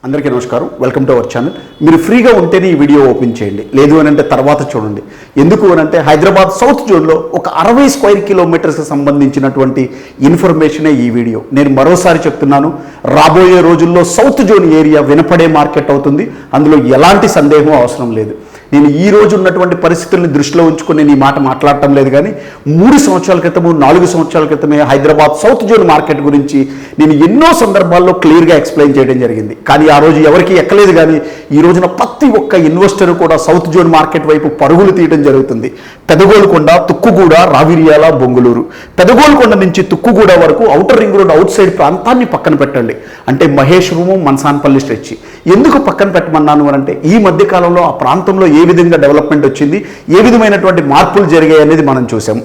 అందరికీ నమస్కారం, welcome to our channel. మీరు ఫ్రీగా ఉంటేనే ఈ వీడియో ఓపెన్ చేయండి, లేదు అని అంటే తర్వాత చూడండి. ఎందుకు అని అంటే హైదరాబాద్ సౌత్ జోన్లో ఒక 60 స్క్వేర్ కిలోమీటర్స్కి సంబంధించినటువంటి ఇన్ఫర్మేషనే ఈ వీడియో. నేను మరోసారి చెప్తున్నాను, రాబోయే రోజుల్లో సౌత్ జోన్ ఏరియా వినపడే మార్కెట్ అవుతుంది, అందులో ఎలాంటి సందేహం అవసరం లేదు. నేను ఈ రోజు ఉన్నటువంటి పరిస్థితుల్ని దృష్టిలో ఉంచుకొని నేను ఈ మాట మాట్లాడటం లేదు, కానీ 3 సంవత్సరాల క్రితము 4 సంవత్సరాల క్రితమే హైదరాబాద్ సౌత్ జోన్ మార్కెట్ గురించి నేను ఎన్నో సందర్భాల్లో క్లియర్గా ఎక్స్ప్లెయిన్ చేయడం జరిగింది. కానీ ఆ రోజు ఎవరికి ఎక్కలేదు. కానీ ఈ రోజున ప్రతి ఒక్క ఇన్వెస్టర్ కూడా సౌత్ జోన్ మార్కెట్ వైపు పరుగులు తీయడం జరుగుతుంది. పెదగోలుకొండ, తుక్కుగూడ, రావిర్యాల, బొంగుళూరు, పెదగోలుకొండ నుంచి తుక్కుగూడ వరకు outer ring road out side ప్రాంతాన్ని పక్కన పెట్టండి. అంటే మహేశ్వరము, మన్సాన్పల్లి స్ట్రెచ్. ఎందుకు పక్కన పెట్టమన్నాను అని అంటే ఈ మధ్య కాలంలో ఆ ప్రాంతంలో ఏ విధంగా డెవలప్మెంట్ వచ్చింది, ఏ విధమైనటువంటి మార్పులు జరిగాయి అనేది మనం చూసాం.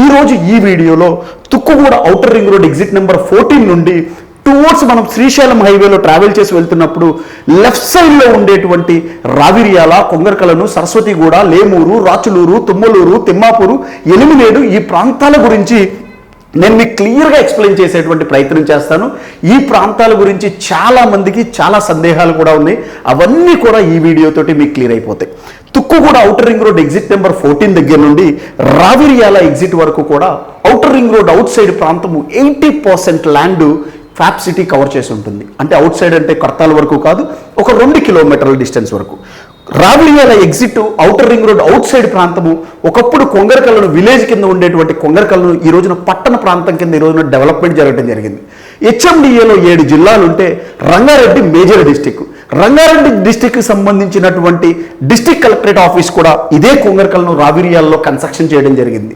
ఈరోజు ఈ వీడియోలో Tukkuguda outer ring road exit number 14 నుండి టువర్డ్స్ మనం శ్రీశైలం హైవేలో ట్రావెల్ చేసి వెళ్తున్నప్పుడు లెఫ్ట్ సైడ్లో ఉండేటువంటి రావిర్యాల, కొంగరకలను, సరస్వతిగూడ, లేమూరు, రాచులూరు, తుమ్మలూరు, తిమ్మాపూరు, ఎలిమినేడు ఈ ప్రాంతాల గురించి నేను మీకు క్లియర్గా ఎక్స్ప్లెయిన్ చేసేటువంటి ప్రయత్నం చేస్తాను. ఈ ప్రాంతాల గురించి చాలామందికి చాలా సందేహాలు కూడా ఉన్నాయి, అవన్నీ కూడా ఈ వీడియోతోటి మీకు క్లియర్ అయిపోతాయి. Tukkuguda outer ring road exit number 14 దగ్గర నుండి రావిర్యాల ఎగ్జిట్ వరకు కూడా outer ring road out side ప్రాంతము 80% ల్యాండ్ ఫ్యాప్ సిటీ కవర్ చేసి ఉంటుంది. అంటే అవుట్ సైడ్ అంటే కర్తాల వరకు కాదు, ఒక 2 కిలోమీటర్ల డిస్టెన్స్ వరకు. Raviryal exit outer ring road out side ప్రాంతము ఒకప్పుడు కొంగరకల్లను విలేజ్ కింద ఉండేటువంటి కొంగరకల్లను ఈ రోజున పట్టణ ప్రాంతం కింద ఈ రోజున డెవలప్మెంట్ జరగడం జరిగింది. హెచ్ఎండిఏలో 7 జిల్లాలు ఉంటే రంగారెడ్డి మేజర్ డిస్టిక్. రంగారెడ్డి డిస్టిక్కి సంబంధించినటువంటి డిస్టిక్ కలెక్టరేట్ ఆఫీస్ కూడా ఇదే కొంగరకల్ను రావిర్యాలలో కన్స్ట్రక్షన్ చేయడం జరిగింది.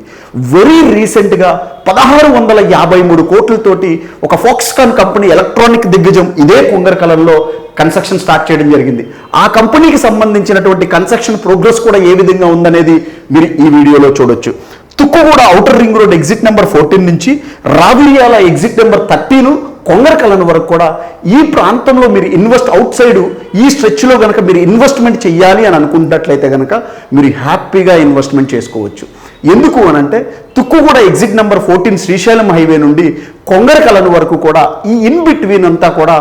వెరీ రీసెంట్గా 1653 కోట్లతోటి ఒక ఫాక్స్కాన్ కంపెనీ ఎలక్ట్రానిక్ దిగ్గజం ఇదే కొంగరకల్లో కన్స్ట్రక్షన్ స్టార్ట్ చేయడం జరిగింది. ఆ కంపెనీకి సంబంధించినటువంటి కన్స్ట్రక్షన్ ప్రోగ్రెస్ కూడా ఏ విధంగా ఉందనేది మీరు ఈ వీడియోలో చూడొచ్చు. Tukkuguda outer ring road exit number 14 నుంచి రావిర్యాల ఎగ్జిట్ నెంబర్ 13 కొంగరకలను వరకు కూడా ఈ ప్రాంతంలో మీరు ఇన్వెస్ట్ అవుట్ సైడ్ ఈ స్ట్రెచ్లో కనుక మీరు ఇన్వెస్ట్మెంట్ చేయాలి అని అనుకున్నట్లయితే కనుక మీరు హ్యాపీగా ఇన్వెస్ట్మెంట్ చేసుకోవచ్చు. ఎందుకు అని అంటే Tukkuguda exit number 14 Srisailam highway నుండి కొంగరకలను వరకు కూడా ఈ ఇన్ బిట్వీన్ అంతా కూడా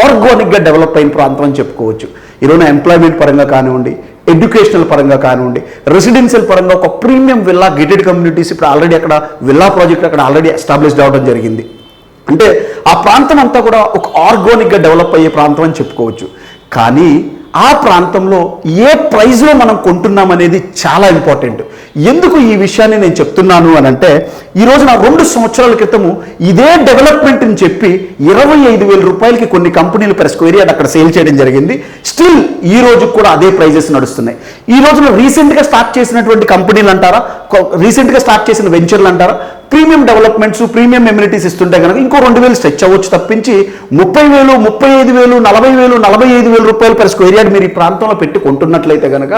ఆర్గానిక్గా డెవలప్ అయిన ప్రాంతం అని చెప్పుకోవచ్చు. ఈరోజు ఎంప్లాయ్మెంట్ పరంగా కానివ్వండి, ఎడ్యుకేషనల్ పరంగా కానివ్వండి, రెసిడెన్షియల్ పరంగా ఒక ప్రీమియం విల్లా గేటెడ్ కమ్యూనిటీస్ ఇప్పుడు ఆల్రెడీ అక్కడ విల్లా ప్రాజెక్ట్ అక్కడ ఆల్రెడీ ఎస్టాబ్లిష్డ్ అవ్వడం జరిగింది. అంటే ఆ ప్రాంతం అంతా కూడా ఒక ఆర్గానిక్గా డెవలప్ అయ్యే ప్రాంతం అని చెప్పుకోవచ్చు. కానీ ఆ ప్రాంతంలో ఏ ప్రైస్లో మనం కొంటున్నాం అనేది చాలా ఇంపార్టెంట్. ఎందుకు ఈ విషయాన్ని నేను చెప్తున్నాను అని అంటే ఈ రోజున 2 సంవత్సరాల క్రితము ఇదే డెవలప్మెంట్ అని చెప్పి 25,000 రూపాయలకి కొన్ని కంపెనీలు పర్ స్క్వేర్ యార్డ్ అక్కడ సేల్ చేయడం జరిగింది. స్టిల్ ఈ రోజు కూడా అదే ప్రైజెస్ నడుస్తున్నాయి. ఈ రోజున రీసెంట్గా స్టార్ట్ చేసినటువంటి కంపెనీలు అంటారా, రీసెంట్గా స్టార్ట్ చేసిన వెంచర్లు అంటారా, ప్రీమియం డెవలప్మెంట్స్, ప్రీమియం ఎమ్యూనిటీస్ ఇస్తుంటే కనుక ఇంకో 2,000 స్ట్రెచ్ అవ్వచ్చు తప్పించి 30,000, 35,000, 40,000, 45,000 రూపాయలు పర్ స్క్వేర్ యార్డ్ మీరు ఈ ప్రాంతంలో పెట్టి కొంటున్నట్లయితే కనుక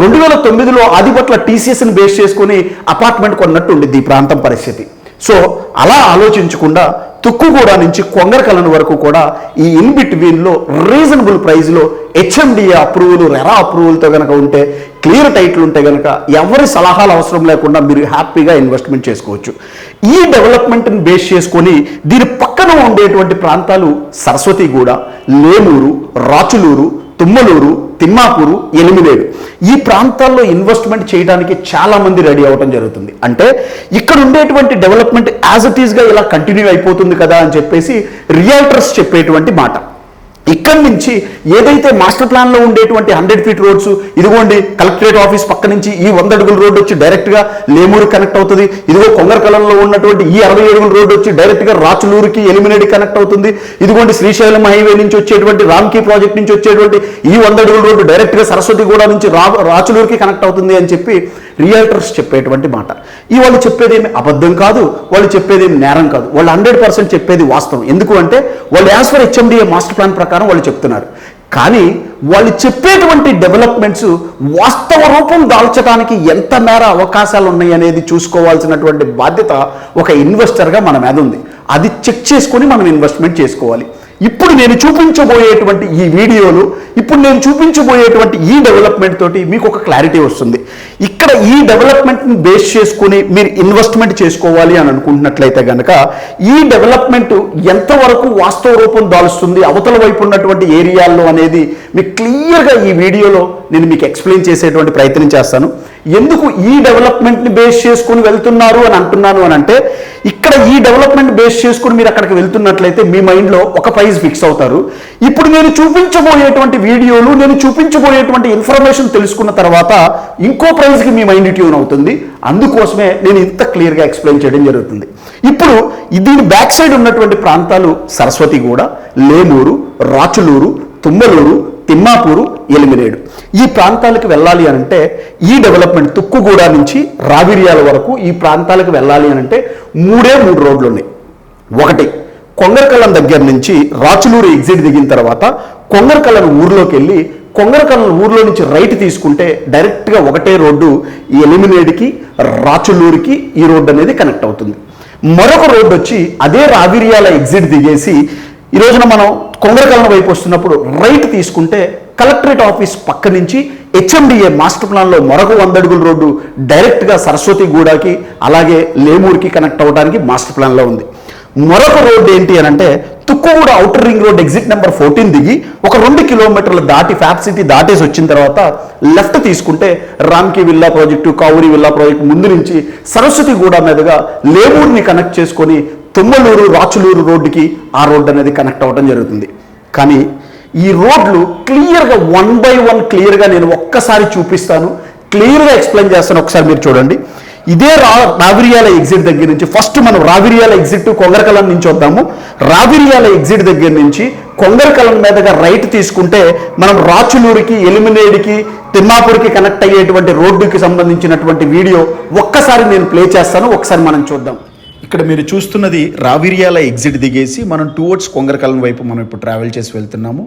2009లో ఆదిపట్ల టీసీఎస్ని బేస్ చేసుకుని అపార్ట్మెంట్ కొన్నట్టు ఉండిద్ది ఈ ప్రాంతం పరిస్థితి. సో అలా ఆలోచించకుండా తుక్కుగూడ నుంచి కొంగరకలను వరకు కూడా ఈ ఇన్ బిట్వీన్లో రీజనబుల్ ప్రైస్లో హెచ్ఎండిఏ అప్రూవల్, రెరా అప్రూవల్తో కనుక ఉంటే, క్లియర్ టైటిల్ ఉంటే కనుక ఎవరి సలహాలు అవసరం లేకుండా మీరు హ్యాపీగా ఇన్వెస్ట్మెంట్ చేసుకోవచ్చు. ఈ డెవలప్మెంట్ని బేస్ చేసుకొని దీని పక్కన ఉండేటువంటి ప్రాంతాలు సరస్వతిగూడ, లేమూరు, రాచులూరు, తుమ్మలూరు, తిమ్మాపూరు, ఎలిమినేడు ఈ ప్రాంతాల్లో ఇన్వెస్ట్మెంట్ చేయడానికి చాలామంది రెడీ అవ్వడం జరుగుతుంది. అంటే ఇక్కడ ఉండేటువంటి డెవలప్మెంట్ యాజ్ ఇట్ ఈస్గా ఇలా కంటిన్యూ అయిపోతుంది కదా అని చెప్పేసి రియల్టర్స్ చెప్పేటువంటి మాట. ఇక్కడి నుంచి ఏదైతే మాస్టర్ ప్లాన్లో ఉండేటువంటి 100 ఫీట్ రోడ్స్, ఇదిగోండి కలెక్టరేట్ ఆఫీస్ పక్క నుంచి ఈ 100 అడుగుల రోడ్డు వచ్చి డైరెక్ట్గా లేమూరు కనెక్ట్ అవుతుంది, ఇదిగో కొంగరకలంలో ఉన్నటువంటి ఈ 60 అడుగుల రోడ్డు వచ్చి డైరెక్ట్గా రాచులూరుకి, ఎలిమినేడి కనెక్ట్ అవుతుంది, ఇదిగోండి శ్రీశైలం హైవే నుంచి వచ్చేటువంటి రామ్కీ ప్రాజెక్ట్ నుంచి వచ్చేటువంటి ఈ 100 అడుగుల రోడ్డు డైరెక్ట్గా సరస్వతిగూడ నుంచి రాచులూరుకి కనెక్ట్ అవుతుంది అని చెప్పి రియల్టర్స్ చెప్పేటువంటి మాట. ఈ వాళ్ళు చెప్పేదేమి అబద్ధం కాదు, వాళ్ళు చెప్పేదేమి నేరం కాదు, వాళ్ళు 100% చెప్పేది వాస్తవం. ఎందుకు అంటే వాళ్ళు as for HMDA master plan ప్రకారం వాళ్ళు చెప్తున్నారు. కానీ వాళ్ళు చెప్పేటువంటి డెవలప్మెంట్స్ వాస్తవ రూపం దాల్చడానికి ఎంత మేర అవకాశాలు ఉన్నాయి అనేది చూసుకోవాల్సినటువంటి బాధ్యత ఒక ఇన్వెస్టర్గా మన మీద ఉంది. అది చెక్ చేసుకొని మనం ఇన్వెస్ట్మెంట్ చేసుకోవాలి. ఇప్పుడు నేను చూపించబోయేటువంటి ఈ వీడియోలు, ఇప్పుడు నేను చూపించబోయేటువంటి ఈ డెవలప్మెంట్ తోటి మీకు ఒక క్లారిటీ వస్తుంది. ఇక్కడ ఈ డెవలప్మెంట్ని బేస్ చేసుకుని మీరు ఇన్వెస్ట్మెంట్ చేసుకోవాలి అని అనుకుంటున్నట్లయితే కనుక ఈ డెవలప్మెంట్ ఎంతవరకు వాస్తవ రూపం దాలుస్తుంది అవతల వైపు ఉన్నటువంటి ఏరియాల్లో అనేది మీకు క్లియర్గా ఈ వీడియోలో నేను మీకు ఎక్స్ప్లెయిన్ చేసేటువంటి ప్రయత్నం చేస్తాను. ఎందుకు ఈ డెవలప్మెంట్ని బేస్ చేసుకుని వెళ్తున్నారు అని అంటున్నాను అని అంటే, ఇక్కడ ఈ డెవలప్మెంట్ బేస్ చేసుకుని మీరు అక్కడికి వెళ్తున్నట్లయితే మీ మైండ్లో ఒక ప్రైజ్ ఫిక్స్ అవుతారు. ఇప్పుడు నేను చూపించబోయేటువంటి వీడియోలు, నేను చూపించబోయేటువంటి ఇన్ఫర్మేషన్ తెలుసుకున్న తర్వాత ఇంకో ప్రైజ్కి మీ మైండ్ ట్యూన్ అవుతుంది. అందుకోసమే నేను ఇంత క్లియర్గా ఎక్స్ప్లెయిన్ చేయడం జరుగుతుంది. ఇప్పుడు దీని బ్యాక్ సైడ్ ఉన్నటువంటి ప్రాంతాలు సరస్వతిగూడ, లేమూరు, రాచులూరు, తుమ్మలూరు, తిమ్మాపూరు, ఎలిమినేడు. ఈ ప్రాంతాలకు వెళ్ళాలి అనంటే ఈ డెవలప్మెంట్ తుక్కుగూడ నుంచి రావిర్యాల వరకు ఈ ప్రాంతాలకు వెళ్ళాలి అనంటే మూడు రోడ్లు ఉన్నాయి. ఒకటి, కొంగరకల్లం దగ్గర నుంచి రాచులూరు ఎగ్జిట్ దిగిన తర్వాత కొంగరకల్లం ఊర్లోకి వెళ్ళి కొంగరకల్లం ఊర్లో నుంచి రైట్ తీసుకుంటే డైరెక్ట్గా ఒకటే రోడ్డు ఈ ఎలిమినేడ్కి, రాచులూరుకి ఈ రోడ్డు అనేది కనెక్ట్ అవుతుంది. మరొక రోడ్డు వచ్చి అదే రావిర్యాల ఎగ్జిట్ దిగేసి ఈ రోజున మనం కొంగరకల్లం వైపు వస్తున్నప్పుడు రైట్ తీసుకుంటే కలెక్టరేట్ ఆఫీస్ పక్క నుంచి హెచ్ఎండిఏ మాస్టర్ ప్లాన్లో మరొక 100 అడుగుల రోడ్డు డైరెక్ట్గా సరస్వతిగూడకి అలాగే లేమూరుకి కనెక్ట్ అవ్వడానికి మాస్టర్ ప్లాన్లో ఉంది. మరొక రోడ్డు ఏంటి అని అంటే Tukkuguda outer ring road exit number 14 దిగి ఒక 2 కిలోమీటర్లు దాటి ఫ్యాబ్ సిటీ దాటేసి వచ్చిన తర్వాత లెఫ్ట్ తీసుకుంటే రామ్కి villa project, Kavuri villa project ముందు నుంచి సరస్వతిగూడ మీదుగా లేమూరుని కనెక్ట్ చేసుకొని తుమ్మలూరు, రాచులూరు రోడ్డుకి ఆ రోడ్డు అనేది కనెక్ట్ అవ్వడం జరుగుతుంది. కానీ ఈ రోడ్లు క్లియర్గా 1 by 1 క్లియర్గా నేను ఒక్కసారి చూపిస్తాను, క్లియర్గా ఎక్స్ప్లెయిన్ చేస్తాను. ఒకసారి మీరు చూడండి. ఇదే రావిర్యాల ఎగ్జిట్ దగ్గర నుంచి ఫస్ట్ మనం రావిర్యాల ఎగ్జిట్ కొంగరకల్లం నుంచి వద్దాము. రావిర్యాల ఎగ్జిట్ దగ్గర నుంచి కొంగరకల్లం మీదుగా రైట్ తీసుకుంటే మనం రాచులూరుకి, ఎలిమినేడ్కి, తిమ్మాపూర్కి కనెక్ట్ అయ్యేటువంటి రోడ్డుకి సంబంధించినటువంటి వీడియో ఒక్కసారి నేను ప్లే చేస్తాను. ఒకసారి మనం చూద్దాం. ఇక్కడ మీరు చూస్తున్నది రావిర్యాల ఎగ్జిట్ దిగేసి మనం టువర్డ్స్ కొంగరకల్లం వైపు మనం ఇప్పుడు ట్రావెల్ చేసి వెళ్తున్నాము.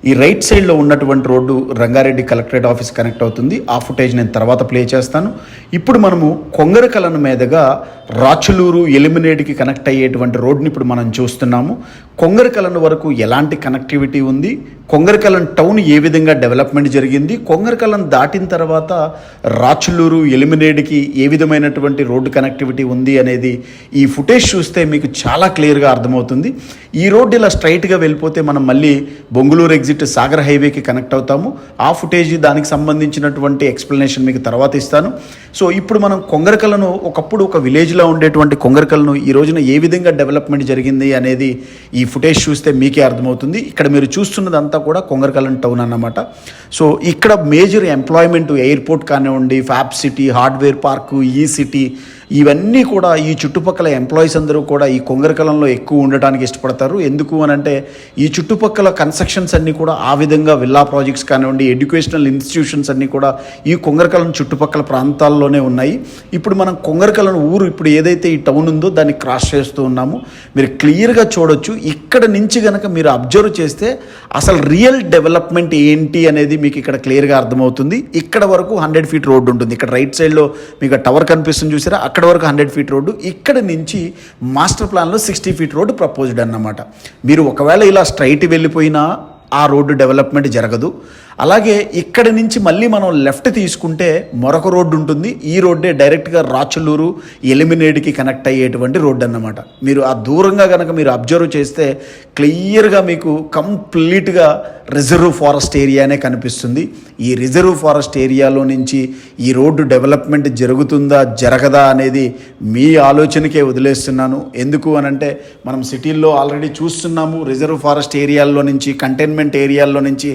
ఈ రైట్ సైడ్లో ఉన్నటువంటి road Rangareddy collectorate office connect అవుతుంది. ఆ ఫుటేజ్ నేను తర్వాత ప్లే చేస్తాను. ఇప్పుడు మనము కొంగరకల్లం మీదుగా రాచులూరు, ఎలిమినేడ్కి కనెక్ట్ అయ్యేటువంటి రోడ్ని ఇప్పుడు మనం చూస్తున్నాము. కొంగరకల్లం వరకు ఎలాంటి కనెక్టివిటీ ఉంది, కొంగరకల్లం టౌన్ ఏ విధంగా డెవలప్మెంట్ జరిగింది, కొంగరకల్లం దాటిన తర్వాత రాచులూరు, ఎలిమినేడ్కి ఏ విధమైనటువంటి రోడ్డు కనెక్టివిటీ ఉంది అనేది ఈ ఫుటేజ్ చూస్తే మీకు చాలా క్లియర్గా అర్థమవుతుంది. ఈ రోడ్డు ఇలా స్ట్రైట్గా వెళ్ళిపోతే మనం మళ్ళీ బొంగుళూరు ఎగ్జిట్ సాగర్ హైవేకి కనెక్ట్ అవుతాము. ఆ ఫుటేజ్ దానికి సంబంధించినటువంటి ఎక్స్ప్లెనేషన్ మీకు తర్వాత ఇస్తాను. సో ఇప్పుడు మనం కొంగరకల్లను ఒకప్పుడు ఒక విలేజ్లో ఉండేటువంటి కొంగరకల్లను ఈ రోజున ఏ విధంగా డెవలప్మెంట్ జరిగింది అనేది ఈ ఫుటేజ్ చూస్తే మీకే అర్థమవుతుంది. ఇక్కడ మీరు చూస్తున్నదంతా కూడా కొంగరకల్లం టౌన్ అన్నమాట. సో ఇక్కడ మేజర్ ఎంప్లాయ్మెంట్ ఎయిర్పోర్ట్ కానివ్వండి, ఫ్యాబ్ సిటీ, హార్డ్వేర్ పార్కు, ఈ సిటీ, ఇవన్నీ కూడా ఈ చుట్టుపక్కల ఎంప్లాయీస్ అందరూ కూడా ఈ కొంగరకల్లంలో ఎక్కువ ఉండటానికి ఇష్టపడతారు. ఎందుకు అని అంటే ఈ చుట్టుపక్కల కన్స్ట్రక్షన్స్ అన్నీ కూడా ఆ విధంగా విల్లా ప్రాజెక్ట్స్ కానివ్వండి, ఎడ్యుకేషనల్ ఇన్స్టిట్యూషన్స్ అన్నీ కూడా ఈ కొంగరకల్లం చుట్టుపక్కల ప్రాంతాల్లోనే ఉన్నాయి. ఇప్పుడు మనం కొంగరకల్లం ఊరు ఇప్పుడు ఏదైతే ఈ టౌన్ ఉందో దాన్ని క్రాస్ చేస్తూ ఉన్నాము. మీరు క్లియర్గా చూడొచ్చు. ఇక్కడ నుంచి కనుక మీరు అబ్జర్వ్ చేస్తే అసలు రియల్ డెవలప్మెంట్ ఏంటి అనేది మీకు ఇక్కడ క్లియర్గా అర్థమవుతుంది. ఇక్కడ వరకు 100 ఫీట్ రోడ్డు ఉంటుంది. ఇక్కడ రైట్ సైడ్లో మీకు టవర్ కనిపిస్తుంది చూసారా, అక్కడ వరకు 100 ఫీట్ రోడ్డు. ఇక్కడ నుంచి మాస్టర్ ప్లాన్లో 60 ఫీట్ రోడ్డు ప్రపోజ్డ్ అన్నమాట. మీరు ఒకవేళ ఇలా స్ట్రైట్ వెళ్ళిపోయినా ఆ రోడ్డు డెవలప్మెంట్ జరగదు. అలాగే ఇక్కడి నుంచి మళ్ళీ మనం లెఫ్ట్ తీసుకుంటే మరొక రోడ్డు ఉంటుంది. ఈ రోడ్డే డైరెక్ట్గా రాచులూరు, ఎలిమినేడ్కి కనెక్ట్ అయ్యేటువంటి రోడ్డు అన్నమాట. మీరు ఆ దూరంగా కనుక మీరు అబ్జర్వ్ చేస్తే క్లియర్గా మీకు కంప్లీట్గా రిజర్వ్ ఫారెస్ట్ ఏరియానే కనిపిస్తుంది. ఈ రిజర్వ్ ఫారెస్ట్ ఏరియాలో నుంచి ఈ రోడ్డు డెవలప్మెంట్ జరుగుతుందా జరగదా అనేది మీ ఆలోచనకే వదిలేస్తున్నాను. ఎందుకు అనంటే మనం సిటీల్లో ఆల్రెడీ చూస్తున్నాము. రిజర్వ్ ఫారెస్ట్ ఏరియాల్లో నుంచి, కంటైన్మెంట్ ఏరియాల్లో నుంచి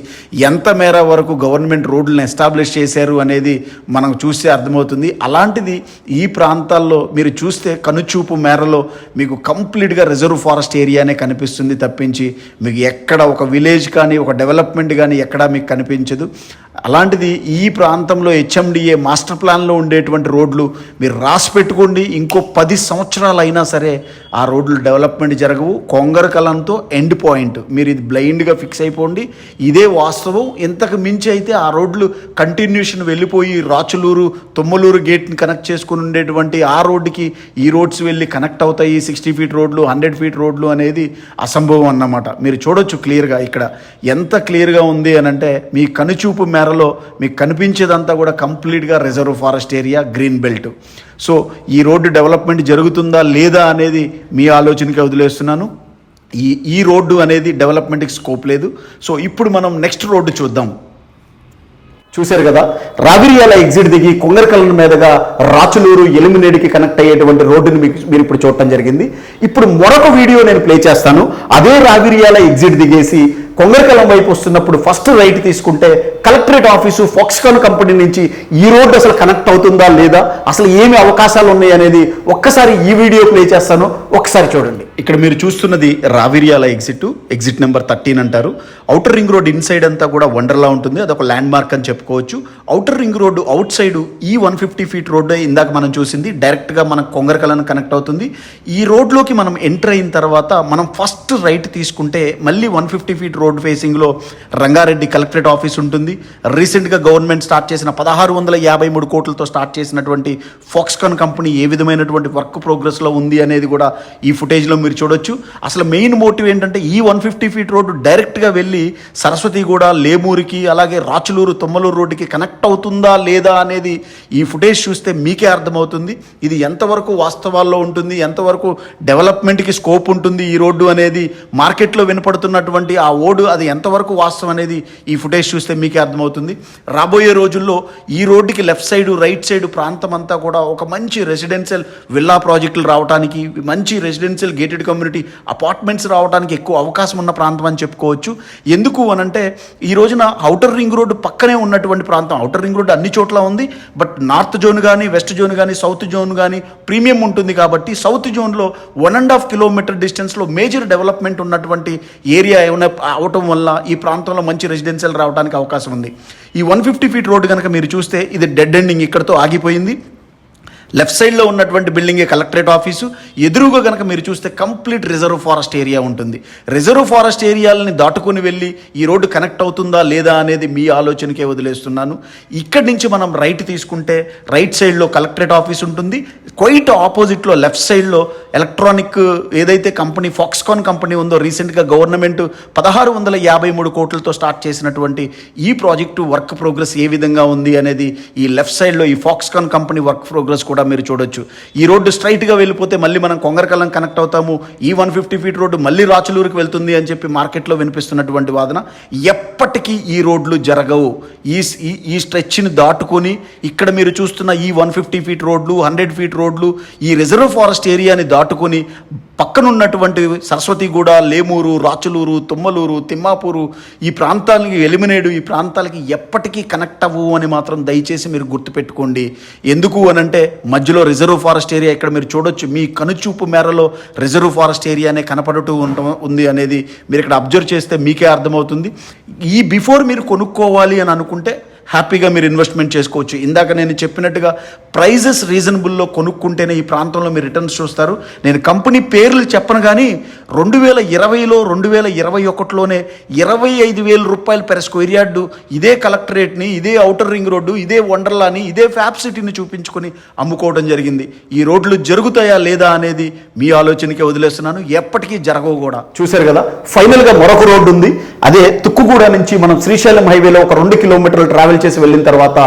ఎంత మేర వరకు గవర్నమెంట్ రోడ్లను ఎస్టాబ్లిష్ చేశారు అనేది మనం చూస్తే అర్థమవుతుంది. అలాంటిది ఈ ప్రాంతాల్లో మీరు చూస్తే కనుచూపు మేరలో మీకు కంప్లీట్గా రిజర్వ్ ఫారెస్ట్ ఏరియానే కనిపిస్తుంది తప్పించి మీకు ఎక్కడ ఒక విలేజ్ కానీ ఒక డెవలప్మెంట్ కానీ ఎక్కడా మీకు కనిపించదు. అలాంటిది ఈ ప్రాంతంలో హెచ్ఎండిఏ మాస్టర్ ప్లాన్లో ఉండేటువంటి రోడ్లు మీరు రాసి పెట్టుకోండి. ఇంకో 10 సంవత్సరాలు అయినా సరే ఆ రోడ్లు డెవలప్మెంట్ జరగవు. కొంగరకలంతో ఎండ్ పాయింట్, మీరు ఇది బ్లైండ్గా ఫిక్స్ అయిపోండి, ఇదే వాస్తవం. ఇంతకు మించి అయితే ఆ రోడ్లు కంటిన్యూషన్ వెళ్ళిపోయి రాచులూరు తుమ్మలూరు గేట్ని కనెక్ట్ చేసుకుని ఉండేటువంటి ఆ రోడ్డుకి ఈ రోడ్స్ వెళ్ళి కనెక్ట్ అవుతాయి. 60 ఫీట్ రోడ్లు, 100 ఫీట్ రోడ్లు అనేది అసంభవం అన్నమాట. మీరు చూడొచ్చు క్లియర్గా ఇక్కడ ఎంత క్లియర్గా ఉంది అని అంటే, మీ కనుచూపు మేరలో మీకు కనిపించేదంతా కూడా కంప్లీట్గా reserve forest area, green belt. So ఈ రోడ్డు డెవలప్మెంట్ జరుగుతుందా లేదా అనేది మీ ఆలోచనకి వదిలేస్తున్నాను. ఈ రోడ్డు అనేది డెవలప్మెంట్కి స్కోప్ లేదు. సో ఇప్పుడు మనం నెక్స్ట్ రోడ్డు చూద్దాం. చూశారు కదా, రావిరియాల ఎగ్జిట్ దిగి కొంగరకల్లు మీదుగా రాచులూరు ఎలిమినేడికి కనెక్ట్ అయ్యేటువంటి రోడ్డుని మీరు ఇప్పుడు చూడటం జరిగింది. ఇప్పుడు మరొక వీడియో నేను ప్లే చేస్తాను. అదే రావిరియాల ఎగ్జిట్ దిగేసి కొంగరకల్లం వైపు వస్తున్నప్పుడు ఫస్ట్ రైట్ తీసుకుంటే కలెక్టరేట్ ఆఫీసు, ఫాక్స్కాన్ కంపెనీ నుంచి ఈ రోడ్డు అసలు కనెక్ట్ అవుతుందా లేదా, అసలు ఏమి అవకాశాలు ఉన్నాయి అనేది ఒక్కసారి ఈ వీడియో ప్లే చేస్తాను, ఒక్కసారి చూడండి. ఇక్కడ మీరు చూస్తున్నది రావిరియాల ఎగ్జిట్ నెంబర్ 13 అంటారు. ఔటర్ రింగ్ రోడ్ ఇన్సైడ్ అంతా కూడా వండర్లా ఉంటుంది, అదొక ల్యాండ్ మార్క్ అని చెప్పుకోవచ్చు. Outer ring road out side ఈ 150 ఫీట్ రోడ్డు ఇందాక మనం చూసింది డైరెక్ట్గా మన కొంగరకల్లను కనెక్ట్ అవుతుంది. ఈ రోడ్లోకి మనం ఎంటర్ అయిన తర్వాత మనం ఫస్ట్ రైట్ తీసుకుంటే మళ్ళీ 150 ఫీట్ రోడ్ ఫేసింగ్లో రంగారెడ్డి కలెక్టరేట్ ఆఫీస్ ఉంటుంది. రీసెంట్గా గవర్నమెంట్ స్టార్ట్ చేసిన 1653 కోట్లతో స్టార్ట్ చేసినటువంటి ఫాక్స్కాన్ కంపెనీ ఏ విధమైనటువంటి వర్క్ ప్రోగ్రెస్లో ఉంది అనేది కూడా ఈ ఫుటేజ్లో మీరు చూడొచ్చు. అసలు మెయిన్ మోటివ్ ఏంటంటే ఈ 150 ఫీట్ రోడ్డు డైరెక్ట్గా వెళ్ళి సరస్వతిగూడ, లేమూరికి, అలాగే రాచులూరు తుమ్మలూరు రోడ్డుకి కనెక్ట్ అవుతుందా లేదా అనేది ఈ ఫుటేజ్ చూస్తే మీకే అర్థమవుతుంది. ఇది ఎంతవరకు వాస్తవాల్లో ఉంటుంది, ఎంతవరకు డెవలప్మెంట్కి స్కోప్ ఉంటుంది ఈ రోడ్డు అనేది, మార్కెట్లో వినపడుతున్నటువంటి ఆ ఓడు అది ఎంతవరకు వాస్తవం అనేది ఈ ఫుటేజ్ చూస్తే మీకే అర్థమవుతుంది. రాబోయే రోజుల్లో ఈ రోడ్డుకి లెఫ్ట్ సైడ్, రైట్ సైడ్ ప్రాంతం అంతా కూడా ఒక మంచి రెసిడెన్షియల్ విల్లా ప్రాజెక్టులు రావడానికి, మంచి రెసిడెన్షియల్ గేటెడ్ కమ్యూనిటీ అపార్ట్మెంట్స్ రావడానికి ఎక్కువ అవకాశం ఉన్న ప్రాంతం అని చెప్పుకోవచ్చు. ఎందుకు అనంటే ఈ రోజున ఔటర్ రింగ్ రోడ్డు పక్కనే ఉన్నటువంటి ప్రాంతం. ఔటర్ రింగ్ రోడ్డు అన్ని చోట్ల ఉంది, బట్ నార్త్ జోన్ కానీ, వెస్ట్ జోన్ కానీ, సౌత్ జోన్ కానీ ప్రీమియం ఉంటుంది కాబట్టి సౌత్ జోన్లో 1.5 కిలోమీటర్ డిస్టెన్స్లో మేజర్ డెవలప్మెంట్ ఉన్నటువంటి ఏరియా ఏమైనా అవటం వల్ల ఈ ప్రాంతంలో మంచి రెసిడెన్షియల్ రావడానికి అవకాశం ఉంది. ఈ 150 ఫీట్ రోడ్డు కనుక మీరు చూస్తే ఇది డెడ్ ఎండింగ్, ఇక్కడతో ఆగిపోయింది. లెఫ్ట్ సైడ్లో ఉన్నటువంటి బిల్డింగే కలెక్టరేట్ ఆఫీసు. ఎదురుగా కనుక మీరు చూస్తే కంప్లీట్ రిజర్వ్ ఫారెస్ట్ ఏరియా ఉంటుంది. రిజర్వ్ ఫారెస్ట్ ఏరియాలని దాటుకొని వెళ్ళి ఈ రోడ్డు కనెక్ట్ అవుతుందా లేదా అనేది మీ ఆలోచనకే వదిలేస్తున్నాను. ఇక్కడి నుంచి మనం రైట్ తీసుకుంటే రైట్ సైడ్లో కలెక్టరేట్ ఆఫీస్ ఉంటుంది. క్వైట్ ఆపోజిట్లో లెఫ్ట్ సైడ్లో ఎలక్ట్రానిక్ ఏదైతే కంపెనీ ఫాక్స్కాన్ కంపెనీ ఉందో, రీసెంట్గా గవర్నమెంట్ 1653 కోట్లతో స్టార్ట్ చేసినటువంటి ఈ ప్రాజెక్టు వర్క్ ప్రోగ్రెస్ ఏ విధంగా ఉంది అనేది ఈ లెఫ్ట్ సైడ్లో ఈ ఫాక్స్కాన్ కంపెనీ వర్క్ ప్రోగ్రెస్ కూడా మీరు చూడొచ్చు. ఈ రోడ్డు స్ట్రైట్గా వెళ్ళిపోతే మళ్ళీ మనం కొంగరకల్లం కనెక్ట్ అవుతాము. ఈ 150 ఫీట్ రోడ్డు మళ్ళీ రాచులూరుకి వెళ్తుంది అని చెప్పి మార్కెట్లో వినిపిస్తున్నటువంటి వాదన. ఎప్పటికీ ఈ రోడ్లు జరగవు. ఈ స్ట్రెచ్ని దాటుకొని ఇక్కడ మీరు చూస్తున్న ఈ 150 ఫీట్ రోడ్లు, 100 ఫీట్ రోడ్లు, ఈ రిజర్వ్ ఫారెస్ట్ ఏరియాని దాటుకొని పక్కనున్నటువంటి సరస్వతిగూడ, లేమూరు, రాచులూరు, తుమ్మలూరు, తిమ్మాపూరు ఈ ప్రాంతాలకి ఎలిమినేడు ఈ ప్రాంతాలకి ఎప్పటికీ కనెక్ట్ అవ్వు అని మాత్రం దయచేసి మీరు గుర్తుపెట్టుకోండి. ఎందుకు అనంటే మధ్యలో రిజర్వ్ ఫారెస్ట్ ఏరియా ఇక్కడ మీరు చూడొచ్చు. మీ కనుచూపు మేరలో రిజర్వ్ ఫారెస్ట్ ఏరియానే కనపడుతూ ఉంది అనేది మీరు ఇక్కడ అబ్జర్వ్ చేస్తే మీకే అర్థమవుతుంది. ఈ బిఫోర్ మీరు కొనుక్కోవాలి అని అనుకుంటే హ్యాపీగా మీరు ఇన్వెస్ట్మెంట్ చేసుకోవచ్చు. ఇందాక నేను చెప్పినట్టుగా ప్రైజెస్ రీజనబుల్లో కొనుక్కుంటేనే ఈ ప్రాంతంలో మీరు రిటర్న్స్ చూస్తారు. నేను కంపెనీ పేర్లు చెప్పను కానీ 2020లో 2021లోనే 25,000 రూపాయలు పెర్ స్క్వేర్ యార్డు ఇదే కలెక్టరేట్ని, ఇదే ఔటర్ రింగ్ రోడ్డు, ఇదే వండర్లాని, ఇదే ఫ్యాబ్ సిటీని చూపించుకొని అమ్ముకోవడం జరిగింది. ఈ రోడ్లు జరుగుతాయా లేదా అనేది మీ ఆలోచనకే వదిలేస్తున్నాను. ఎప్పటికీ జరగవు కూడా. చూశారు కదా, ఫైనల్గా మరొక రోడ్డు ఉంది. అదే తుక్కుగూడ నుంచి మనం శ్రీశైలం హైవేలో ఒక 2 కిలోమీటర్లు ట్రావెల్ చేసి వెళ్ళిన తర్వాత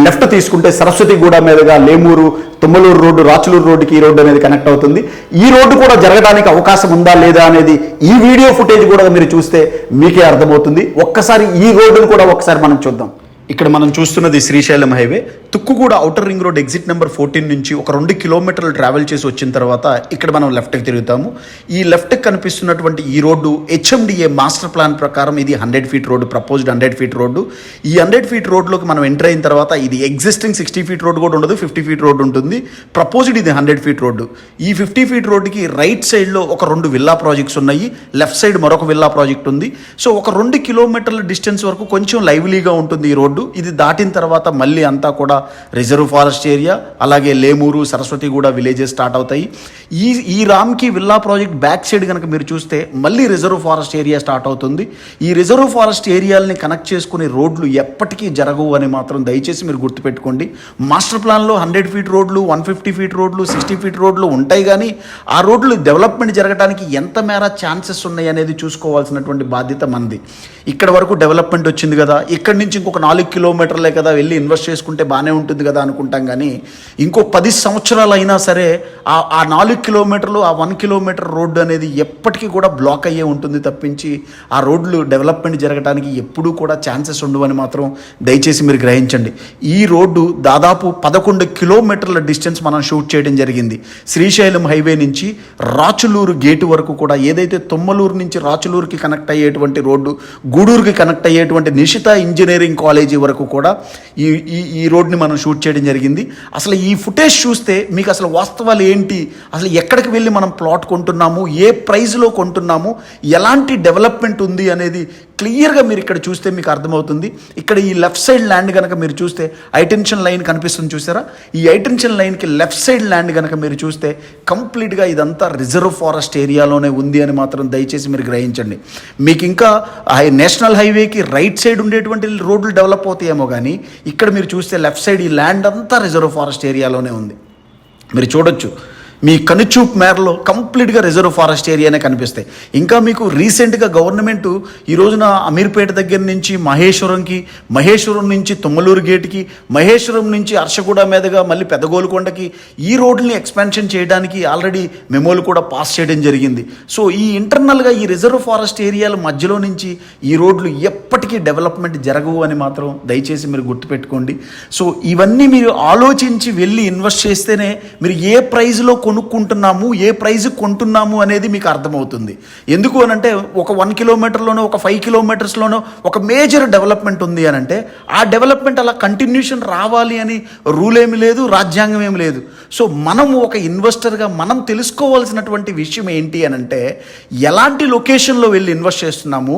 లెఫ్ట్ తీసుకుంటే సరస్వతిగూడ మీదుగా లేమూరు, తుమ్మలూరు రోడ్డు, రాచులూరు రోడ్డుకి ఈ రోడ్డు అనేది కనెక్ట్ అవుతుంది. ఈ రోడ్డు కూడా జరగడానికి అవకాశం ఉందా లేదా అనేది ఈ వీడియో ఫుటేజ్ కూడా మీరు చూస్తే మీకే అర్థమవుతుంది. ఒక్కసారి ఈ రోడ్డును కూడా ఒకసారి మనం చూద్దాం. ఇక్కడ మనం చూస్తున్నది Srisailam highway. Tukkuguda outer ring road exit number 14 నుంచి ఒక 2 కిలోమీటర్లు ట్రావెల్ చేసి వచ్చిన తర్వాత ఇక్కడ మనం లెఫ్ట్కి తిరుగుతాము. ఈ లెఫ్ట్కి కనిపిస్తున్నటువంటి ఈ రోడ్డు HMDA మాస్టర్ ప్లాన్ ప్రకారం ఇది 100 feet road, proposed 100 feet road. ఈ 100 ఫీట్ రోడ్లోకి మనం ఎంటర్ అయిన తర్వాత ఇది ఎగ్జిస్టింగ్ 60 ఫీట్ రోడ్డు కూడా ఉండదు, 50 ఫీట్ రోడ్డు ఉంటుంది. ప్రపోజ్డ్ ఇది 100 ఫీట్ రోడ్డు. ఈ 50 ఫీట్ రోడ్డుకి రైట్ సైడ్లో ఒక 2 విల్లా ప్రాజెక్ట్స్ ఉన్నాయి, లెఫ్ట్ సైడ్ మరొక విల్లా ప్రాజెక్ట్ ఉంది. సో ఒక 2 కిలోమీటర్ల డిస్టెన్స్ వరకు కొంచెం లైవ్లీగా ఉంటుంది ఈ రోడ్డు. ఇది దాటిన తర్వాత మళ్ళీ అంతా కూడా రిజర్వ్ ఫారెస్ట్ ఏరియా, అలాగే లేమూరు, సరస్వతిగూడ విలేజెస్ స్టార్ట్ అవుతాయి. ఈ రామ్కి విల్లా ప్రాజెక్ట్ బ్యాక్ సైడ్ కనుక మీరు చూస్తే మళ్ళీ రిజర్వ్ ఫారెస్ట్ ఏరియా స్టార్ట్ అవుతుంది. ఈ రిజర్వ్ ఫారెస్ట్ ఏరియాలని కనెక్ట్ చేసుకునే రోడ్లు ఎప్పటికీ జరగవు అని మాత్రం దయచేసి మీరు గుర్తుపెట్టుకోండి. మాస్టర్ ప్లాన్లో 100 ఫీట్ రోడ్లు, 150 ఫీట్ రోడ్లు, 60 ఫీట్ రోడ్లు ఉంటాయి, కానీ ఆ రోడ్లు డెవలప్మెంట్ జరగడానికి ఎంత మేర ఛాన్సెస్ ఉన్నాయి అనేది చూసుకోవాల్సినటువంటి బాధ్యత మనది. ఇక్కడ వరకు డెవలప్మెంట్ వచ్చింది కదా, ఇక్కడి నుంచి ఇంకొక 4 కిలోమీటర్లే కదా వెళ్ళి ఇన్వెస్ట్ చేసుకుంటే బాగానే ఉంటుంది కదా అనుకుంటాం, కానీ ఇంకో 10 సంవత్సరాలు అయినా సరే ఆ 4 కిలోమీటర్లు, ఆ 1 కిలోమీటర్ రోడ్డు అనేది ఎప్పటికీ కూడా బ్లాక్ అయ్యే ఉంటుంది తప్పించి ఆ రోడ్లు డెవలప్మెంట్ జరగడానికి ఎప్పుడూ కూడా ఛాన్సెస్ ఉండవని మాత్రం దయచేసి మీరు గ్రహించండి. ఈ రోడ్డు దాదాపు 11 కిలోమీటర్ల డిస్టెన్స్ మనం షూట్ చేయడం జరిగింది. శ్రీశైలం హైవే నుంచి రాచులూరు గేటు వరకు కూడా, ఏదైతే తొమ్మలూరు నుంచి రాచులూరుకి కనెక్ట్ అయ్యేటువంటి రోడ్డు, గూడూరుకి కనెక్ట్ అయ్యేటువంటి నిషిత ఇంజనీరింగ్ కాలేజీ వరకు కూడా ఈ రోడ్ని మనం షూట్ చేయడం జరిగింది. అసలు ఈ ఫుటేజ్ చూస్తే మీకు అసలు వాస్తవాలు ఏంటి, అసలు ఎక్కడికి వెళ్ళి మనం ప్లాట్ కొంటున్నాము, ఏ ప్రైజ్లో కొంటున్నాము, ఎలాంటి డెవలప్మెంట్ ఉంది అనేది క్లియర్గా మీరు ఇక్కడ చూస్తే మీకు అర్థమవుతుంది. ఇక్కడ ఈ లెఫ్ట్ సైడ్ ల్యాండ్ కనుక మీరు చూస్తే హైటెన్షన్ లైన్ కనిపిస్తుంది చూసారా, ఈ హైటెన్షన్ లైన్కి లెఫ్ట్ సైడ్ ల్యాండ్ కనుక మీరు చూస్తే కంప్లీట్గా ఇదంతా రిజర్వ్ ఫారెస్ట్ ఏరియాలోనే ఉంది అని మాత్రం దయచేసి మీరు గ్రహించండి. మీకు ఇంకా నేషనల్ హైవేకి రైట్ సైడ్ ఉండేటువంటి రోడ్లు డెవలప్ అవుతాయేమో, కానీ ఇక్కడ మీరు చూస్తే లెఫ్ట్ సైడ్ ఈ ల్యాండ్ అంతా రిజర్వ్ ఫారెస్ట్ ఏరియాలోనే ఉంది. మీరు చూడొచ్చు, మీ కనుచూపు మేరలో కంప్లీట్గా రిజర్వ్ ఫారెస్ట్ ఏరియానే కనిపిస్తాయి. ఇంకా మీకు రీసెంట్గా గవర్నమెంటు ఈ రోజున అమీర్పేట దగ్గర నుంచి మహేశ్వరంకి, మహేశ్వరం నుంచి తొమ్మలూరు గేట్కి, మహేశ్వరం నుంచి అర్షగూడ మీదుగా మళ్ళీ పెదగోలుకొండకి ఈ రోడ్లని ఎక్స్పాన్షన్ చేయడానికి ఆల్రెడీ మెమోలు కూడా పాస్ చేయడం జరిగింది. సో ఈ ఇంటర్నల్గా ఈ రిజర్వ్ ఫారెస్ట్ ఏరియాల మధ్యలో నుంచి ఈ రోడ్లు ఎప్పటికీ డెవలప్మెంట్ జరగవు అని మాత్రం దయచేసి మీరు గుర్తుపెట్టుకోండి. సో ఇవన్నీ మీరు ఆలోచించి వెళ్ళి ఇన్వెస్ట్ చేస్తేనే మీరు ఏ ప్రైజ్లో కొనుక్కుంటున్నాము, ఏ ప్రైజ్ కొంటున్నాము అనేది మీకు అర్థమవుతుంది. ఎందుకు అనంటే ఒక 1 కిలోమీటర్లోనో ఒక 5 కిలోమీటర్స్లోనో ఒక మేజర్ డెవలప్మెంట్ ఉంది అని అంటే ఆ డెవలప్మెంట్ అలా కంటిన్యూషన్ రావాలి అని రూల్ ఏమి లేదు, రాజ్యాంగం ఏమి లేదు. సో మనము ఒక ఇన్వెస్టర్గా మనం తెలుసుకోవాల్సినటువంటి విషయం ఏంటి అని అంటే ఎలాంటి లొకేషన్లో వెళ్ళి ఇన్వెస్ట్ చేస్తున్నాము,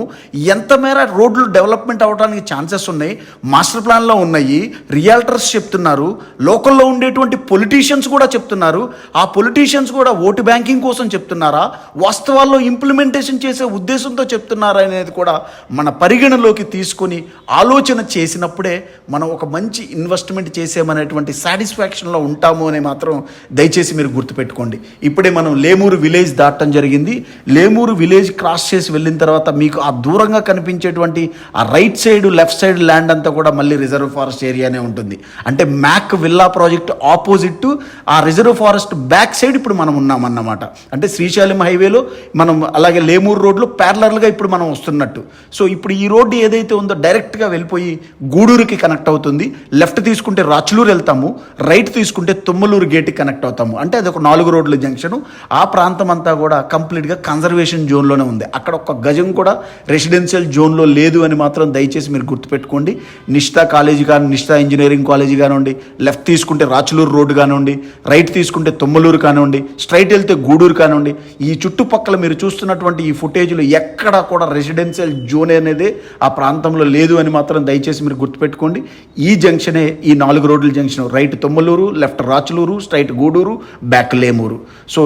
ఎంత మేర రోడ్లు డెవలప్మెంట్ అవ్వడానికి ఛాన్సెస్ ఉన్నాయి, మాస్టర్ ప్లాన్లో ఉన్నాయి, రియాల్టర్స్ చెప్తున్నారు, లోకల్లో ఉండేటువంటి పొలిటీషియన్స్ కూడా చెప్తున్నారు. ఆ పొలిటీషియన్స్ కూడా ఓటు బ్యాంకింగ్ కోసం చెప్తున్నారా, వాస్తవాల్లో ఇంప్లిమెంటేషన్ చేసే ఉద్దేశంతో చెప్తున్నారా అనేది కూడా మన పరిగణలోకి తీసుకొని ఆలోచన చేసినప్పుడే మనం ఒక మంచి ఇన్వెస్ట్మెంట్ చేసేమనేటువంటి సాటిస్ఫాక్షన్లో ఉంటాము అని మాత్రం దయచేసి మీరు గుర్తుపెట్టుకోండి. ఇప్పుడే మనం లేమూరు విలేజ్ దాటడం జరిగింది. లేమూరు విలేజ్ క్రాస్ చేసి వెళ్ళిన తర్వాత మీకు ఆ దూరంగా కనిపించేటువంటి ఆ right side, left side land అంతా కూడా మళ్ళీ రిజర్వ్ ఫారెస్ట్ ఏరియానే ఉంటుంది. అంటే మ్యాక్ విల్లా ప్రాజెక్ట్ ఆపోజిట్ ఆ రిజర్వ్ ఫారెస్ట్ బ్యాక్ సైడ్ ఇప్పుడు మనం ఉన్నామన్నమాట. అంటే శ్రీశైలం హైవేలో మనం, అలాగే లేమూరు రోడ్లో ప్యారలల్గా ఇప్పుడు మనం వస్తున్నట్టు. సో ఇప్పుడు ఈ రోడ్డు ఏదైతే ఉందో డైరెక్ట్గా వెళ్ళిపోయి గూడూరుకి కనెక్ట్ అవుతుంది. లెఫ్ట్ తీసుకుంటే రాచులూరు వెళ్తాము, రైట్ తీసుకుంటే తొమ్మలూరు గేట్కి కనెక్ట్ అవుతాము. అంటే అది ఒక 4 రోడ్ల జంక్షను. ఆ ప్రాంతం అంతా కూడా కంప్లీట్గా కన్జర్వేషన్ జోన్లోనే ఉంది. అక్కడ ఒక గజం కూడా రెసిడెన్షియల్ జోన్లో లేదు అని మాత్రం దయచేసి మీరు గుర్తుపెట్టుకోండి. నిష్ఠా కాలేజీ కానీ, నిష్ఠా ఇంజనీరింగ్ కాలేజీ కానివ్వండి, లెఫ్ట్ తీసుకుంటే రాచులూరు రోడ్డు కానివ్వండి, రైట్ తీసుకుంటే తొమ్మలూరు కానివ్వండి, స్ట్రైట్ వెళ్తే గూడూరు కానివ్వండి, ఈ చుట్టుపక్కల మీరు చూస్తున్నటువంటి ఈ ఫుటేజ్లో ఎక్కడ కూడా రెసిడెన్షియల్ జోన్ అనేది ఆ ప్రాంతంలో లేదు అని మాత్రం దయచేసి మీరు గుర్తుపెట్టుకోండి. ఈ జంక్షనే ఈ 4 రోడ్ల junction. Right Tommaluru, left Rachuluru, straight Gudur, back Lemuru. So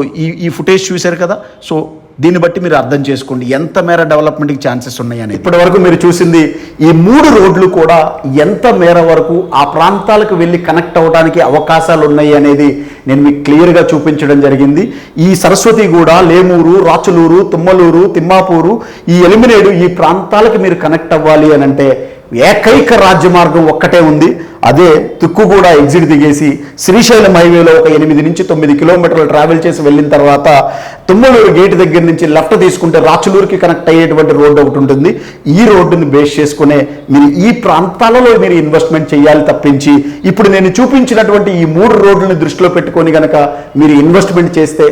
ఈ ఫుటేజ్ చూశారు కదా. సో దీన్ని బట్టి మీరు అర్థం చేసుకోండి ఎంత మేర డెవలప్మెంట్కి ఛాన్సెస్ ఉన్నాయని. ఇప్పటి వరకు మీరు చూసింది ఈ 3 రోడ్లు కూడా ఎంత మేర వరకు ఆ ప్రాంతాలకు వెళ్ళి కనెక్ట్ అవ్వడానికి అవకాశాలు ఉన్నాయి అనేది నేను మీకు క్లియర్గా చూపించడం జరిగింది. ఈ సరస్వతిగూడ, లేమూరు, రాచులూరు, తుమ్మలూరు, తిమ్మాపూరు, ఈ ఎలిమినేడు, ఈ ప్రాంతాలకు మీరు కనెక్ట్ అవ్వాలి అని అంటే ఏకైక రాజ్య మార్గం ఒక్కటే ఉంది. అదే తుక్కుగూడ ఎగ్జిట్ దిగేసి శ్రీశైలం హైవేలో ఒక 8 నుంచి 9 కిలోమీటర్లు ట్రావెల్ చేసి వెళ్ళిన తర్వాత తుమ్మలూరు గేట్ దగ్గర నుంచి లెఫ్ట్ తీసుకుంటే రాచులూరుకి కనెక్ట్ అయ్యేటువంటి రోడ్డు ఒకటి ఉంటుంది. ఈ రోడ్డుని బేస్ చేసుకునే మీరు ఈ ప్రాంతాలలో మీరు ఇన్వెస్ట్మెంట్ చేయాలి తప్పించి ఇప్పుడు నేను చూపించినటువంటి ఈ 3 రోడ్లను దృష్టిలో పెట్టుకొని కనుక మీరు ఇన్వెస్ట్మెంట్ చేస్తే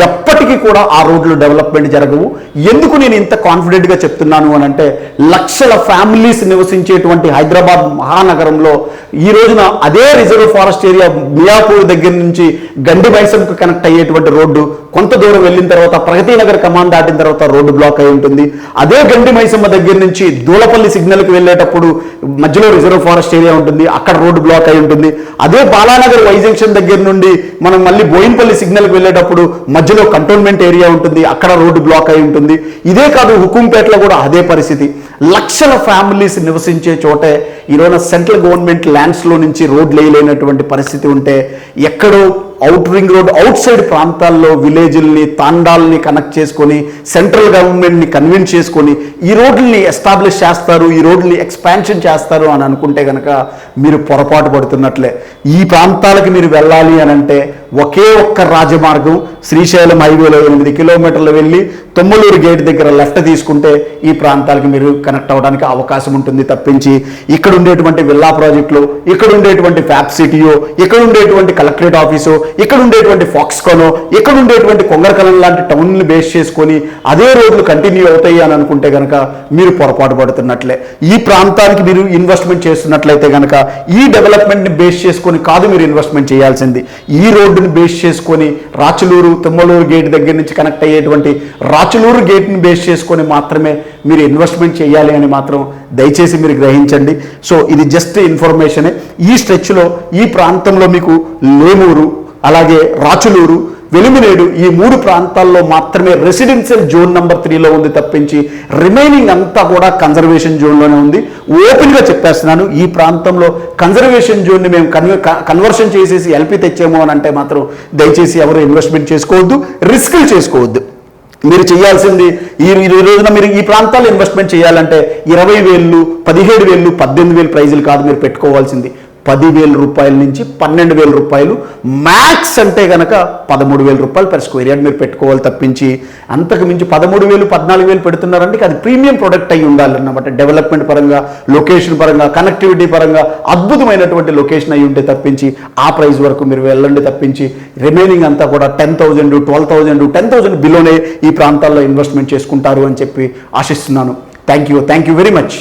ఎప్పటికీ కూడా ఆ రోడ్లు డెవలప్మెంట్ జరగవు. ఎందుకు నేను ఇంత కాన్ఫిడెంట్గా చెప్తున్నాను అని అంటే లక్షల ఫ్యామిలీస్ నివసించేటువంటి హైదరాబాద్ మహానగరంలో ఈ రోజున అదే రిజర్వ్ ఫారెస్ట్ ఏరియా మియాపూర్ దగ్గర నుంచి గండి మైసంకు కనెక్ట్ అయ్యేటువంటి రోడ్డు కొంత దూరం వెళ్ళిన తర్వాత ప్రగతి నగర్ కమాండ్ దాటిన తర్వాత రోడ్డు బ్లాక్ అయి ఉంటుంది. అదే గండి మైసమ్మ దగ్గర నుంచి దూలపల్లి సిగ్నల్కి వెళ్ళేటప్పుడు మధ్యలో రిజర్వ్ ఫారెస్ట్ ఏరియా ఉంటుంది, అక్కడ రోడ్డు బ్లాక్ అయి ఉంటుంది. అదే బాలానగర్ వై జంక్షన్ దగ్గర నుండి మనం మళ్ళీ బోయిన్పల్లి సిగ్నల్కి వెళ్ళేటప్పుడు మధ్యలో కంటోన్మెంట్ ఏరియా ఉంటుంది, అక్కడ రోడ్డు బ్లాక్ అయి ఉంటుంది. ఇదే కాదు హుకుంపేటలో కూడా అదే పరిస్థితి. లక్షల ఫ్యామిలీస్ నివసించే చోటే ఈరోజు సెంట్రల్ గవర్నమెంట్ ల్యాండ్స్లో నుంచి రోడ్లు వేయలేనటువంటి పరిస్థితి ఉంటే ఎక్కడో out ring road out side ప్రాంతాల్లో విలేజ్ల్ని తాండాల్ని కనెక్ట్ చేసుకొని సెంట్రల్ గవర్నమెంట్ని కన్విన్స్ చేసుకొని ఈ రోడ్లని ఎస్టాబ్లిష్ చేస్తారు, ఈ రోడ్లని ఎక్స్పాన్షన్ చేస్తారు అని అనుకుంటే కనుక మీరు పొరపాటు పడుతున్నట్లే. ఈ ప్రాంతాలకి మీరు వెళ్ళాలి అని అంటే ఒకే ఒక్క రాజమార్గం శ్రీశైలం హైవేలో 8 కిలోమీటర్లు వెళ్ళి తొమ్మలూరు గేట్ దగ్గర లెఫ్ట్ తీసుకుంటే ఈ ప్రాంతాలకి మీరు కనెక్ట్ అవ్వడానికి అవకాశం ఉంటుంది తప్పించి ఇక్కడ ఉండేటువంటి విల్లా ప్రాజెక్టులు, ఇక్కడ ఉండేటువంటి ఫ్యాప్ సిటీయో, ఇక్కడ ఉండేటువంటి కలెక్టరేట్ ఆఫీసో, ఇక్కడ ఉండేటువంటి ఫాక్స్కానో, ఇక్కడ ఉండేటువంటి కొంగరకలం లాంటి టౌన్లు బేస్ చేసుకొని అదే రోడ్లు కంటిన్యూ అవుతాయి అని అనుకుంటే కనుక మీరు పొరపాటు పడుతున్నట్లే. ఈ ప్రాంతానికి మీరు ఇన్వెస్ట్మెంట్ చేస్తున్నట్లయితే కనుక ఈ డెవలప్మెంట్ని బేస్ చేసుకొని కాదు మీరు ఇన్వెస్ట్మెంట్ చేయాల్సింది. ఈ రోడ్డుని బేస్ చేసుకొని రాచులూరు తుమ్మలూరు గేట్ దగ్గర నుంచి కనెక్ట్ అయ్యేటువంటి రాచులూరు గేట్ని బేస్ చేసుకొని మాత్రమే మీరు ఇన్వెస్ట్మెంట్ చేయాలి అని మాత్రం దయచేసి మీరు గ్రహించండి. సో ఇది జస్ట్ ఇన్ఫర్మేషనే. ఈ స్ట్రెచ్లో ఈ ప్రాంతంలో మీకు లేమూరు, అలాగే రాచులూరు, వెలుమినేడు ఈ 3 ప్రాంతాల్లో మాత్రమే రెసిడెన్షియల్ జోన్ నెంబర్ 3లో ఉంది తప్పించి రిమైనింగ్ అంతా కూడా కన్జర్వేషన్ జోన్లోనే ఉంది. ఓపెన్గా చెప్పేస్తున్నాను, ఈ ప్రాంతంలో కన్జర్వేషన్ జోన్ని మేము కన్వర్షన్ చేసేసి ఎల్పి తెచ్చాము అని అంటే మాత్రం దయచేసి ఎవరు ఇన్వెస్ట్మెంట్ చేసుకోవద్దు, రిస్కులు చేసుకోవద్దు. మీరు చేయాల్సింది ఈ రోజున మీరు ఈ ప్రాంతాల్లో ఇన్వెస్ట్మెంట్ చేయాలంటే 20,000, 17,000, 18,000 ప్రైజులు కాదు మీరు పెట్టుకోవాల్సింది. 10,000 రూపాయల నుంచి 12,000 రూపాయలు, మ్యాక్స్ అంటే కనుక 13,000 రూపాయలు పర్ స్క్వేర్ యార్డ్ మీరు పెట్టుకోవాలి తప్పించి అంతకు మించి 13,000, 14,000 పెడుతున్నారంటే అది ప్రీమియం ప్రొడక్ట్ అయి ఉండాలన్నమాట. డెవలప్మెంట్ పరంగా, లొకేషన్ పరంగా, కనెక్టివిటీ పరంగా అద్భుతమైనటువంటి లొకేషన్ అయి ఉంటే తప్పించి ఆ ప్రైస్ వరకు మీరు వెళ్ళండి తప్పించి రిమైనింగ్ అంతా కూడా 10,000, 12,000, 10,000 బిలోనే ఈ ప్రాంతాల్లో ఇన్వెస్ట్మెంట్ చేసుకుంటారు అని చెప్పి ఆశిస్తున్నాను. Thank you very much.